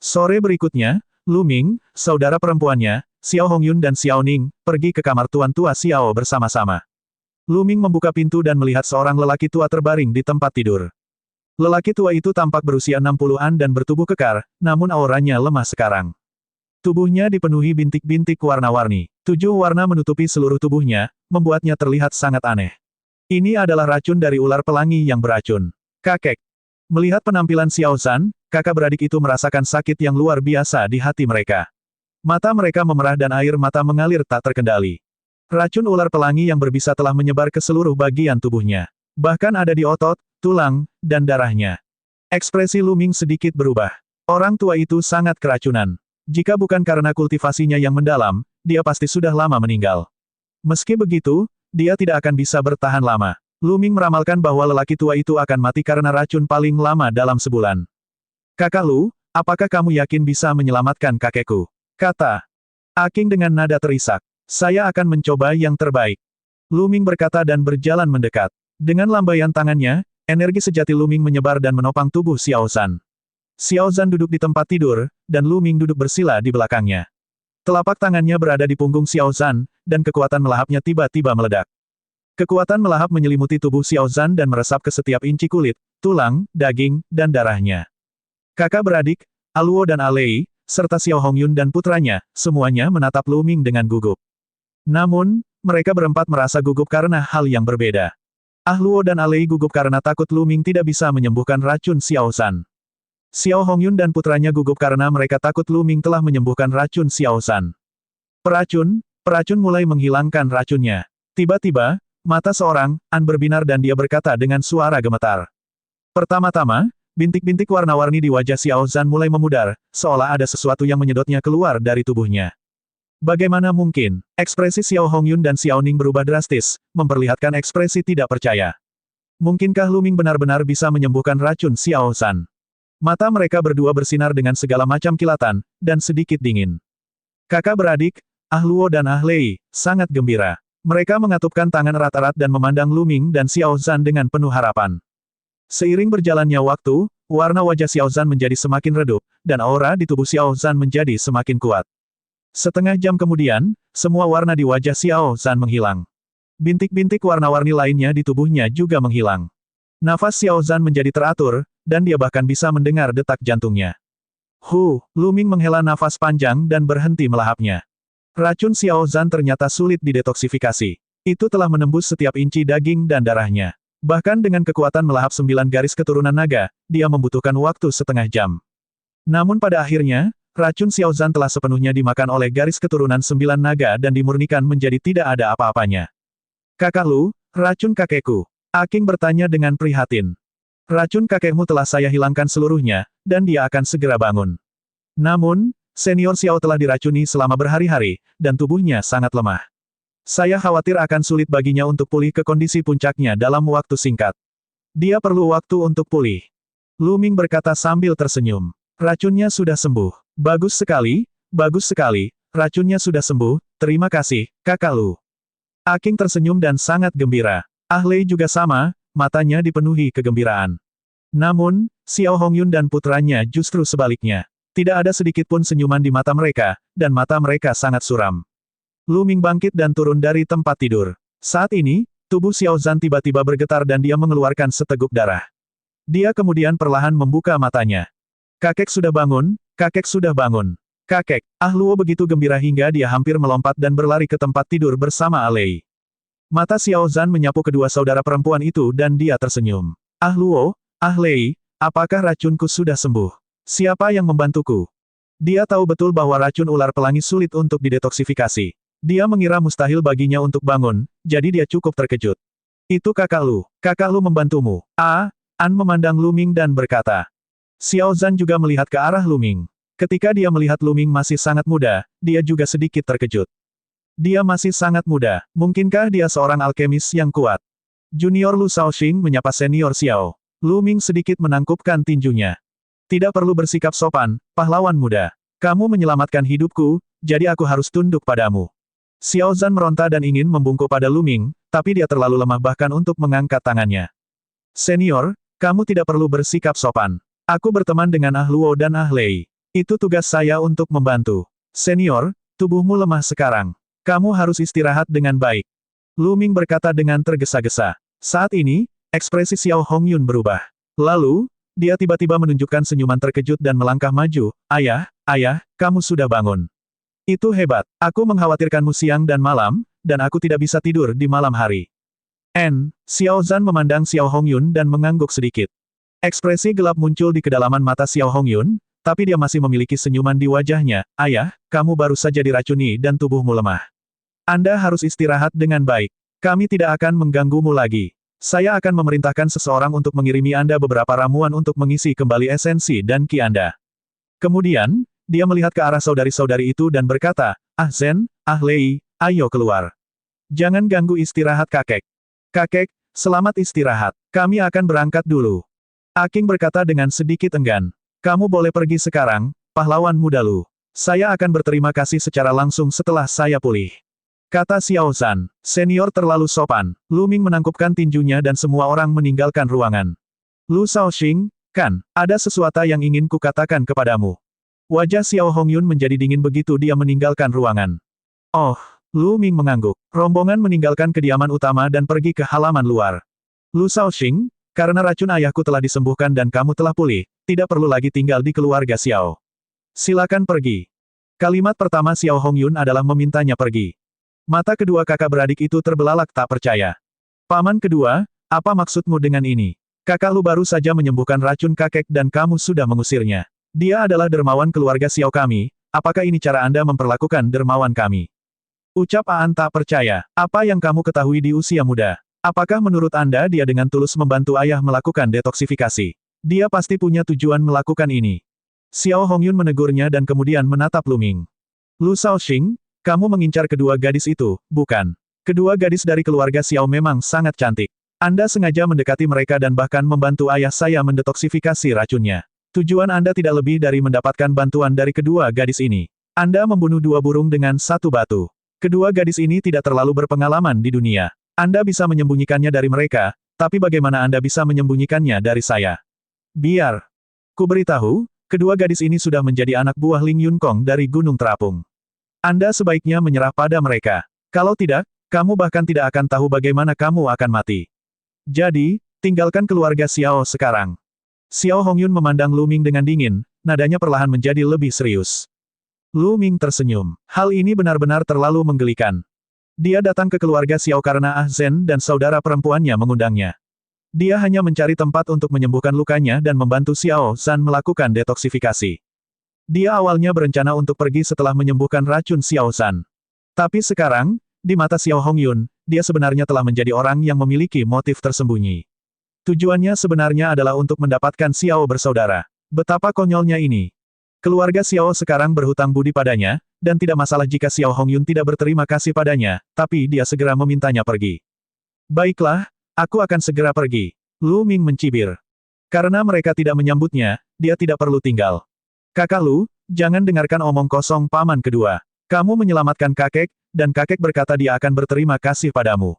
Sore berikutnya, Lu Ming, saudara perempuannya, Xiao Hongyun dan Xiao Ning, pergi ke kamar Tuan Tua Xiao bersama-sama. Lu Ming membuka pintu dan melihat seorang lelaki tua terbaring di tempat tidur. Lelaki tua itu tampak berusia 60-an dan bertubuh kekar, namun auranya lemah sekarang. Tubuhnya dipenuhi bintik-bintik warna-warni. 7 warna menutupi seluruh tubuhnya, membuatnya terlihat sangat aneh. Ini adalah racun dari ular pelangi yang beracun. Kakek. Melihat penampilan Xiao Zhan, kakak beradik itu merasakan sakit yang luar biasa di hati mereka. Mata mereka memerah dan air mata mengalir tak terkendali. Racun ular pelangi yang berbisa telah menyebar ke seluruh bagian tubuhnya. Bahkan ada di otot, tulang, dan darahnya. Ekspresi Lu Ming sedikit berubah. Orang tua itu sangat keracunan. Jika bukan karena kultivasinya yang mendalam, dia pasti sudah lama meninggal. Meski begitu, dia tidak akan bisa bertahan lama. Lu Ming meramalkan bahwa lelaki tua itu akan mati karena racun paling lama dalam sebulan. Kakak Lu, apakah kamu yakin bisa menyelamatkan kakekku? Kata Aking dengan nada terisak. Saya akan mencoba yang terbaik. Lu Ming berkata dan berjalan mendekat. Dengan lambaian tangannya, energi sejati Lu Ming menyebar dan menopang tubuh Xiao Zhan. Xiao Zhan duduk di tempat tidur, dan Lu Ming duduk bersila di belakangnya. Telapak tangannya berada di punggung Xiao Zhan, dan kekuatan melahapnya tiba-tiba meledak. Kekuatan melahap menyelimuti tubuh Xiao Zhan dan meresap ke setiap inci kulit, tulang, daging, dan darahnya. Kakak beradik, Aluo dan Alei, serta Xiao Hongyun dan putranya, semuanya menatap Lu Ming dengan gugup. Namun, mereka berempat merasa gugup karena hal yang berbeda. Luo dan Alei gugup karena takut Lu Ming tidak bisa menyembuhkan racun Xiao Zhan. Xiao Hongyun dan putranya gugup karena mereka takut Lu Ming telah menyembuhkan racun Xiao Zhan. Peracun mulai menghilangkan racunnya. Tiba-tiba, mata seorang An berbinar dan dia berkata dengan suara gemetar. Pertama-tama, bintik-bintik warna-warni di wajah Xiao Zhan mulai memudar, seolah ada sesuatu yang menyedotnya keluar dari tubuhnya. Bagaimana mungkin? Ekspresi Xiao Hongyun dan Xiao Ning berubah drastis, memperlihatkan ekspresi tidak percaya. Mungkinkah Lu Ming benar-benar bisa menyembuhkan racun Xiao Zhan? Mata mereka berdua bersinar dengan segala macam kilatan, dan sedikit dingin. Kakak beradik, Luo dan Lei, sangat gembira. Mereka mengatupkan tangan erat-erat dan memandang Lu Ming dan Xiao Zhan dengan penuh harapan. Seiring berjalannya waktu, warna wajah Xiao Zhan menjadi semakin redup, dan aura di tubuh Xiao Zhan menjadi semakin kuat. Setengah jam kemudian, semua warna di wajah Xiao Zhan menghilang. Bintik-bintik warna-warni lainnya di tubuhnya juga menghilang. Nafas Xiao Zhan menjadi teratur, dan dia bahkan bisa mendengar detak jantungnya. Lu Ming menghela nafas panjang dan berhenti melahapnya. Racun Xiao Zhan ternyata sulit didetoksifikasi. Itu telah menembus setiap inci daging dan darahnya. Bahkan dengan kekuatan melahap 9 garis keturunan naga, dia membutuhkan waktu setengah jam. Namun pada akhirnya, racun Xiao Zhan telah sepenuhnya dimakan oleh garis keturunan 9 naga dan dimurnikan menjadi tidak ada apa-apanya. Kakak Lu, racun kakekku. Aking bertanya dengan prihatin. Racun kakekmu telah saya hilangkan seluruhnya, dan dia akan segera bangun. Namun, Senior Xiao telah diracuni selama berhari-hari, dan tubuhnya sangat lemah. Saya khawatir akan sulit baginya untuk pulih ke kondisi puncaknya dalam waktu singkat. Dia perlu waktu untuk pulih. Lu Ming berkata sambil tersenyum. Racunnya sudah sembuh. Bagus sekali, racunnya sudah sembuh, terima kasih, kakak Lu. Aking tersenyum dan sangat gembira. Lei juga sama, matanya dipenuhi kegembiraan. Namun, Xiao Hongyun dan putranya justru sebaliknya. Tidak ada sedikit pun senyuman di mata mereka, dan mata mereka sangat suram. Lu Ming bangkit dan turun dari tempat tidur. Saat ini, tubuh Xiao Zhan tiba-tiba bergetar dan dia mengeluarkan seteguk darah. Dia kemudian perlahan membuka matanya. Kakek sudah bangun, kakek sudah bangun. Kakek, Luo begitu gembira hingga dia hampir melompat dan berlari ke tempat tidur bersama Lei. Mata Xiao Zhan menyapu kedua saudara perempuan itu dan dia tersenyum. Luo, Lei, apakah racunku sudah sembuh? Siapa yang membantuku? Dia tahu betul bahwa racun ular pelangi sulit untuk didetoksifikasi. Dia mengira mustahil baginya untuk bangun, jadi dia cukup terkejut. Itu kakak Lu membantumu. An memandang Lu Ming dan berkata. Xiao Zhan juga melihat ke arah Lu Ming. Ketika dia melihat Lu Ming masih sangat muda, dia juga sedikit terkejut. Dia masih sangat muda, mungkinkah dia seorang alkemis yang kuat? Junior Lu Shaoxing menyapa senior Xiao. Lu Ming sedikit menangkupkan tinjunya. Tidak perlu bersikap sopan, pahlawan muda. Kamu menyelamatkan hidupku, jadi aku harus tunduk padamu. Xiao Zhan meronta dan ingin membungkuk pada Lu Ming, tapi dia terlalu lemah bahkan untuk mengangkat tangannya. Senior, kamu tidak perlu bersikap sopan. Aku berteman dengan Luo dan Lei. Itu tugas saya untuk membantu. Senior, tubuhmu lemah sekarang. Kamu harus istirahat dengan baik. Lu Ming berkata dengan tergesa-gesa. Saat ini, ekspresi Xiao Hongyun berubah. Lalu, dia tiba-tiba menunjukkan senyuman terkejut dan melangkah maju. Ayah, kamu sudah bangun. Itu hebat. Aku mengkhawatirkanmu siang dan malam, dan aku tidak bisa tidur di malam hari. Xiao Zhan memandang Xiao Hongyun dan mengangguk sedikit. Ekspresi gelap muncul di kedalaman mata Xiao Hongyun, tapi dia masih memiliki senyuman di wajahnya. Ayah, kamu baru saja diracuni dan tubuhmu lemah. Anda harus istirahat dengan baik. Kami tidak akan mengganggumu lagi. Saya akan memerintahkan seseorang untuk mengirimi Anda beberapa ramuan untuk mengisi kembali esensi dan ki Anda. Kemudian, Dia melihat ke arah saudari-saudari itu dan berkata, "Ah Zen, ah Lei, ayo keluar. Jangan ganggu istirahat kakek. Kakek, selamat istirahat. Kami akan berangkat dulu." Aking berkata dengan sedikit enggan. "Kamu boleh pergi sekarang, pahlawan muda Lu. Saya akan berterima kasih secara langsung setelah saya pulih." Kata Xiao Zhan. Senior terlalu sopan. Lu Ming menangkupkan tinjunya dan semua orang meninggalkan ruangan. "Lu Shaoxing, kan, ada sesuatu yang ingin kukatakan kepadamu." Wajah Xiao Hongyun menjadi dingin begitu dia meninggalkan ruangan. "Oh," Lu Ming mengangguk. Rombongan meninggalkan kediaman utama dan pergi ke halaman luar. "Lu Shaoxing, karena racun ayahku telah disembuhkan dan kamu telah pulih, tidak perlu lagi tinggal di keluarga Xiao. Silakan pergi." Kalimat pertama Xiao Hongyun adalah memintanya pergi. Mata kedua kakak beradik itu terbelalak tak percaya. "Paman kedua, apa maksudmu dengan ini? Kakak Lu baru saja menyembuhkan racun kakek dan kamu sudah mengusirnya. Dia adalah dermawan keluarga Xiao kami, apakah ini cara Anda memperlakukan dermawan kami?" Ucap Aan tak percaya. "Apa yang kamu ketahui di usia muda? Apakah menurut Anda dia dengan tulus membantu ayah melakukan detoksifikasi? Dia pasti punya tujuan melakukan ini." Xiao Hongyun menegurnya dan kemudian menatap Lu Ming. "Lu Shaoxing, kamu mengincar kedua gadis itu, bukan? Kedua gadis dari keluarga Xiao memang sangat cantik. Anda sengaja mendekati mereka dan bahkan membantu ayah saya mendetoksifikasi racunnya. Tujuan Anda tidak lebih dari mendapatkan bantuan dari kedua gadis ini. Anda membunuh dua burung dengan satu batu. Kedua gadis ini tidak terlalu berpengalaman di dunia. Anda bisa menyembunyikannya dari mereka, tapi bagaimana Anda bisa menyembunyikannya dari saya? Biar ku beritahu, kedua gadis ini sudah menjadi anak buah Ling Yunkong dari Gunung Terapung. Anda sebaiknya menyerah pada mereka. Kalau tidak, kamu bahkan tidak akan tahu bagaimana kamu akan mati. Jadi, tinggalkan keluarga Xiao sekarang." Xiao Hongyun memandang Lu Ming dengan dingin, nadanya perlahan menjadi lebih serius. Lu Ming tersenyum. Hal ini benar-benar terlalu menggelikan. Dia datang ke keluarga Xiao karena Ah Zen dan saudara perempuannya mengundangnya. Dia hanya mencari tempat untuk menyembuhkan lukanya dan membantu Xiao Zhan melakukan detoksifikasi. Dia awalnya berencana untuk pergi setelah menyembuhkan racun Xiao Zhan. Tapi sekarang, di mata Xiao Hongyun, dia sebenarnya telah menjadi orang yang memiliki motif tersembunyi. Tujuannya sebenarnya adalah untuk mendapatkan Xiao bersaudara. Betapa konyolnya ini. Keluarga Xiao sekarang berhutang budi padanya, dan tidak masalah jika Xiao Hongyun tidak berterima kasih padanya, tapi dia segera memintanya pergi. "Baiklah, aku akan segera pergi." Lu Ming mencibir. Karena mereka tidak menyambutnya, dia tidak perlu tinggal. "Kakak Lu, jangan dengarkan omong kosong paman kedua. Kamu menyelamatkan kakek, dan kakek berkata dia akan berterima kasih padamu."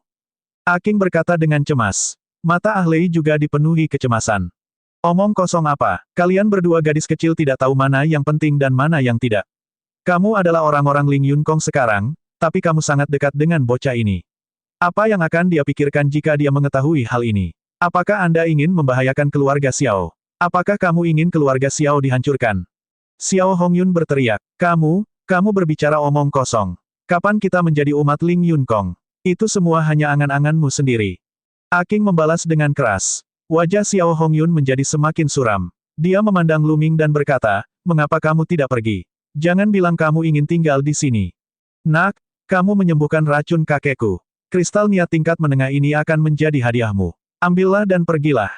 Aking berkata dengan cemas. Mata Ah Lei juga dipenuhi kecemasan. "Omong kosong apa? Kalian berdua gadis kecil tidak tahu mana yang penting dan mana yang tidak. Kamu adalah orang-orang Ling Yunkong sekarang, tapi kamu sangat dekat dengan bocah ini. Apa yang akan dia pikirkan jika dia mengetahui hal ini? Apakah Anda ingin membahayakan keluarga Xiao? Apakah kamu ingin keluarga Xiao dihancurkan?" Xiao Hongyun berteriak, kamu berbicara omong kosong. Kapan kita menjadi umat Ling Yunkong? Itu semua hanya angan-anganmu sendiri." Aking membalas dengan keras. Wajah Xiao Hongyun menjadi semakin suram. Dia memandang Lu Ming dan berkata, "Mengapa kamu tidak pergi? Jangan bilang kamu ingin tinggal di sini. Nak, kamu menyembuhkan racun kakekku. Kristal niat tingkat menengah ini akan menjadi hadiahmu. Ambillah dan pergilah."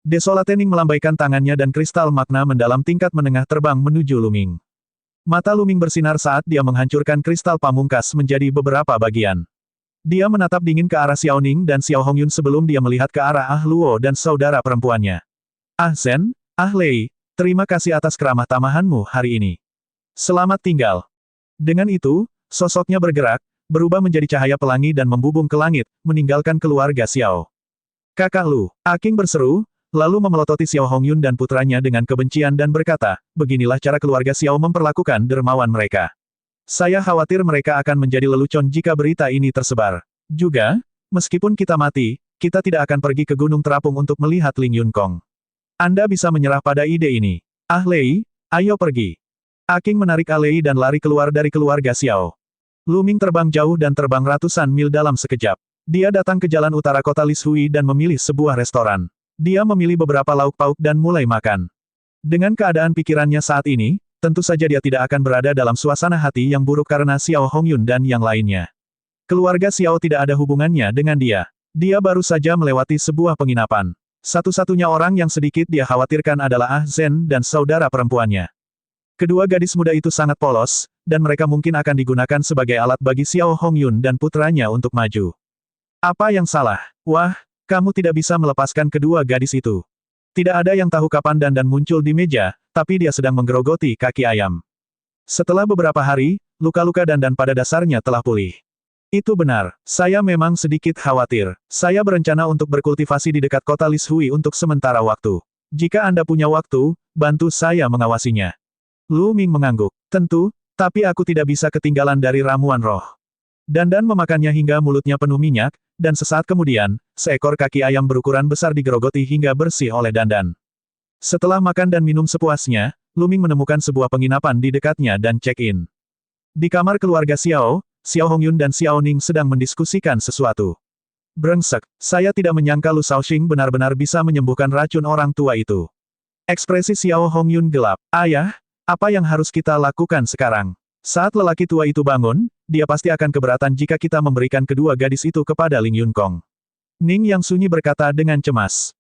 Desolatening melambaikan tangannya dan kristal makna mendalam tingkat menengah terbang menuju Lu Ming. Mata Lu Ming bersinar saat dia menghancurkan kristal pamungkas menjadi beberapa bagian. Dia menatap dingin ke arah Xiao Ning dan Xiao Hongyun sebelum dia melihat ke arah Ah Luo dan saudara perempuannya. "Ah Zen, Ah Lei, terima kasih atas keramah tamahanmu hari ini. Selamat tinggal." Dengan itu, sosoknya bergerak, berubah menjadi cahaya pelangi dan membubung ke langit, meninggalkan keluarga Xiao. "Kakak Lu," Aking berseru, lalu memelototi Xiao Hongyun dan putranya dengan kebencian dan berkata, "Beginilah cara keluarga Xiao memperlakukan dermawan mereka. Saya khawatir mereka akan menjadi lelucon jika berita ini tersebar. Juga, meskipun kita mati, kita tidak akan pergi ke Gunung Terapung untuk melihat Ling Yunkong. Anda bisa menyerah pada ide ini. Ah Lei, ayo pergi." Aking menarik Ah Lei dan lari keluar dari keluarga Xiao. Lu Ming terbang jauh dan terbang ratusan mil dalam sekejap. Dia datang ke jalan utara kota Lishui dan memilih sebuah restoran. Dia memilih beberapa lauk pauk dan mulai makan. Dengan keadaan pikirannya saat ini, tentu saja dia tidak akan berada dalam suasana hati yang buruk karena Xiao Hongyun dan yang lainnya. Keluarga Xiao tidak ada hubungannya dengan dia. Dia baru saja melewati sebuah penginapan. Satu-satunya orang yang sedikit dia khawatirkan adalah Ah Zen dan saudara perempuannya. Kedua gadis muda itu sangat polos, dan mereka mungkin akan digunakan sebagai alat bagi Xiao Hongyun dan putranya untuk maju. Apa yang salah? Wah, kamu tidak bisa melepaskan kedua gadis itu. Tidak ada yang tahu kapan Dandan muncul di meja, tapi dia sedang menggerogoti kaki ayam. Setelah beberapa hari, luka-luka Dandan pada dasarnya telah pulih. Itu benar, saya memang sedikit khawatir. Saya berencana untuk berkultivasi di dekat kota Lishui untuk sementara waktu. Jika Anda punya waktu, bantu saya mengawasinya. Lu Ming mengangguk. Tentu, tapi aku tidak bisa ketinggalan dari ramuan roh. Dandan memakannya hingga mulutnya penuh minyak, dan sesaat kemudian, seekor kaki ayam berukuran besar digerogoti hingga bersih oleh Dandan. Setelah makan dan minum sepuasnya, Lu Ming menemukan sebuah penginapan di dekatnya dan check-in. Di kamar keluarga Xiao, Xiao Hongyun dan Xiao Ning sedang mendiskusikan sesuatu. Brengsek, saya tidak menyangka Lu Shaoxing benar-benar bisa menyembuhkan racun orang tua itu. Ekspresi Xiao Hongyun gelap. Ayah, apa yang harus kita lakukan sekarang? Saat lelaki tua itu bangun, dia pasti akan keberatan jika kita memberikan kedua gadis itu kepada Ling Yunkong. Ning yang sunyi berkata dengan cemas.